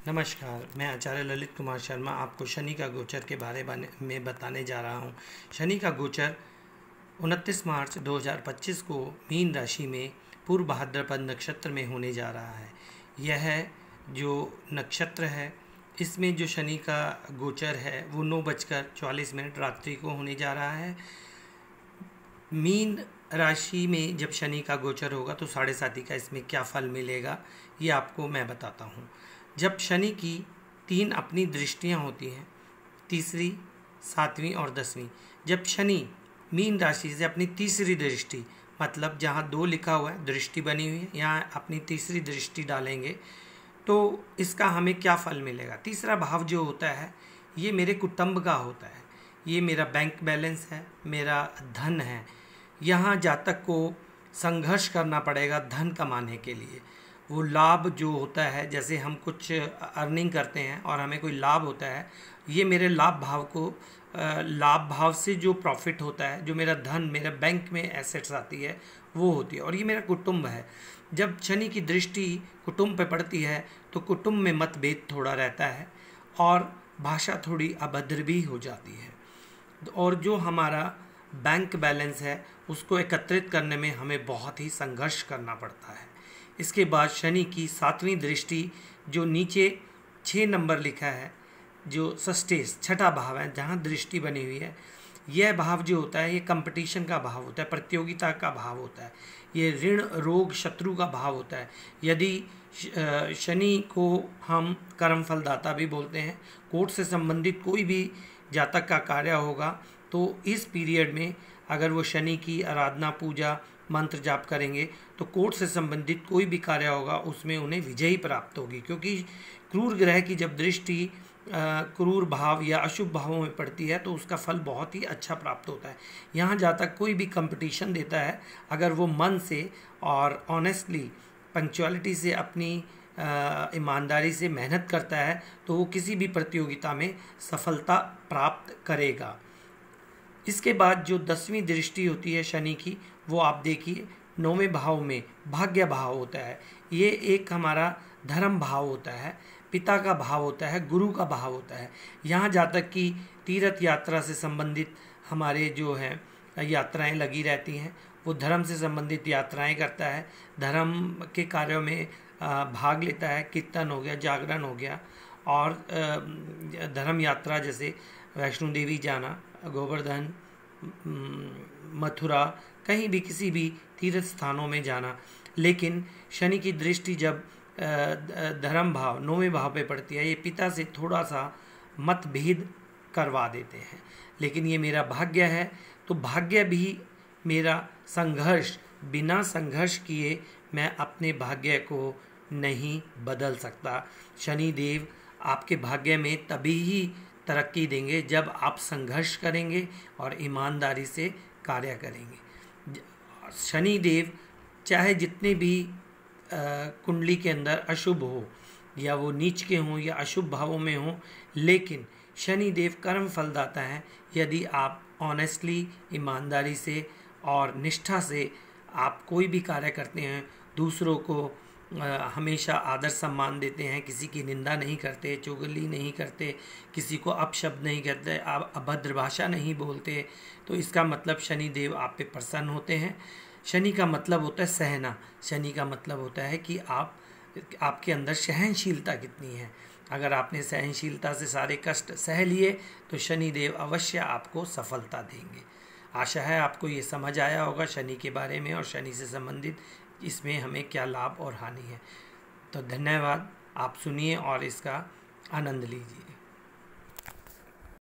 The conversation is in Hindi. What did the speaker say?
नमस्कार, मैं आचार्य ललित कुमार शर्मा आपको शनि का गोचर के बारे में बताने जा रहा हूँ। शनि का गोचर 29 मार्च 2025 को मीन राशि में पूर्व भाद्रपद नक्षत्र में होने जा रहा है। यह जो नक्षत्र है, इसमें जो शनि का गोचर है वो 9:44 रात्रि को होने जा रहा है। मीन राशि में जब शनि का गोचर होगा तो 7:30 का इसमें क्या फल मिलेगा ये आपको मैं बताता हूँ। जब शनि की 3 अपनी दृष्टियाँ होती हैं, तीसरी, 7वीं और 10वीं, जब शनि मीन राशि से अपनी तीसरी दृष्टि, मतलब जहाँ 2 लिखा हुआ है दृष्टि बनी हुई है, यहाँ अपनी तीसरी दृष्टि डालेंगे तो इसका हमें क्या फल मिलेगा। तीसरा भाव जो होता है ये मेरे कुटुंब का होता है, ये मेरा बैंक बैलेंस है, मेरा धन है। यहाँ जातक को संघर्ष करना पड़ेगा धन कमाने के लिए। वो लाभ जो होता है, जैसे हम कुछ अर्निंग करते हैं और हमें कोई लाभ होता है, ये मेरे लाभ भाव को लाभ भाव से जो प्रॉफिट होता है, जो मेरा धन मेरे बैंक में एसेट्स आती है वो होती है, और ये मेरा कुटुंब है। जब शनि की दृष्टि कुटुंब पे पड़ती है तो कुटुंब में मतभेद थोड़ा रहता है और भाषा थोड़ी अभद्र भी हो जाती है, और जो हमारा बैंक बैलेंस है उसको एकत्रित करने में हमें बहुत ही संघर्ष करना पड़ता है। इसके बाद शनि की 7वीं दृष्टि जो नीचे 6 नंबर लिखा है, जो षष्ठेश छठा भाव है, जहाँ दृष्टि बनी हुई है, यह भाव जो होता है ये कंपटीशन का भाव होता है, प्रतियोगिता का भाव होता है, ये ऋण रोग शत्रु का भाव होता है। यदि शनि को हम कर्मफलदाता भी बोलते हैं, कोर्ट से संबंधित कोई भी जातक का कार्य होगा तो इस पीरियड में अगर वो शनि की आराधना, पूजा, मंत्र जाप करेंगे तो कोर्ट से संबंधित कोई भी कार्य होगा उसमें उन्हें विजयी प्राप्त होगी, क्योंकि क्रूर ग्रह की जब दृष्टि क्रूर भाव या अशुभ भावों में पड़ती है तो उसका फल बहुत ही अच्छा प्राप्त होता है। यहाँ जातक कोई भी कंपटीशन देता है, अगर वो मन से और ऑनेस्टली पंक्चुअलिटी से अपनी ईमानदारी से मेहनत करता है तो वो किसी भी प्रतियोगिता में सफलता प्राप्त करेगा। इसके बाद जो 10वीं दृष्टि होती है शनि की, वो आप देखिए 9वें भाव में भाग्य भाव होता है। ये एक हमारा धर्म भाव होता है, पिता का भाव होता है, गुरु का भाव होता है। यहाँ जातक की तीर्थ यात्रा से संबंधित हमारे जो हैं यात्राएं लगी रहती हैं, वो धर्म से संबंधित यात्राएं करता है, धर्म के कार्यों में भाग लेता है, कीर्तन हो गया, जागरण हो गया, और धर्म यात्रा जैसे वैष्णो देवी जाना, गोवर्धन, मथुरा, कहीं भी किसी भी तीर्थ स्थानों में जाना। लेकिन शनि की दृष्टि जब धर्म भाव 9वें भाव पे पड़ती है, ये पिता से थोड़ा सा मतभेद करवा देते हैं। लेकिन ये मेरा भाग्य है तो भाग्य भी मेरा संघर्ष, बिना संघर्ष किए मैं अपने भाग्य को नहीं बदल सकता। शनि देव आपके भाग्य में तभी ही तरक्की देंगे जब आप संघर्ष करेंगे और ईमानदारी से कार्य करेंगे। शनि देव चाहे जितने भी कुंडली के अंदर अशुभ हो, या वो नीच के हों या अशुभ भावों में हों, लेकिन शनि देव कर्म फलदाता हैं। यदि आप ऑनेस्टली, ईमानदारी से और निष्ठा से आप कोई भी कार्य करते हैं, दूसरों को हमेशा आदर सम्मान देते हैं, किसी की निंदा नहीं करते, चुगली नहीं करते, किसी को अपशब्द नहीं करते, आप अभद्र भाषा नहीं बोलते, तो इसका मतलब शनि देव आप पे प्रसन्न होते हैं। शनि का मतलब होता है सहना, शनि का मतलब होता है कि आपके अंदर सहनशीलता कितनी है। अगर आपने सहनशीलता से सारे कष्ट सह लिए तो शनि देव अवश्य आपको सफलता देंगे। आशा है आपको ये समझ आया होगा शनि के बारे में और शनि से संबंधित इसमें हमें क्या लाभ और हानि है। तो धन्यवाद, आप सुनिए और इसका आनंद लीजिए।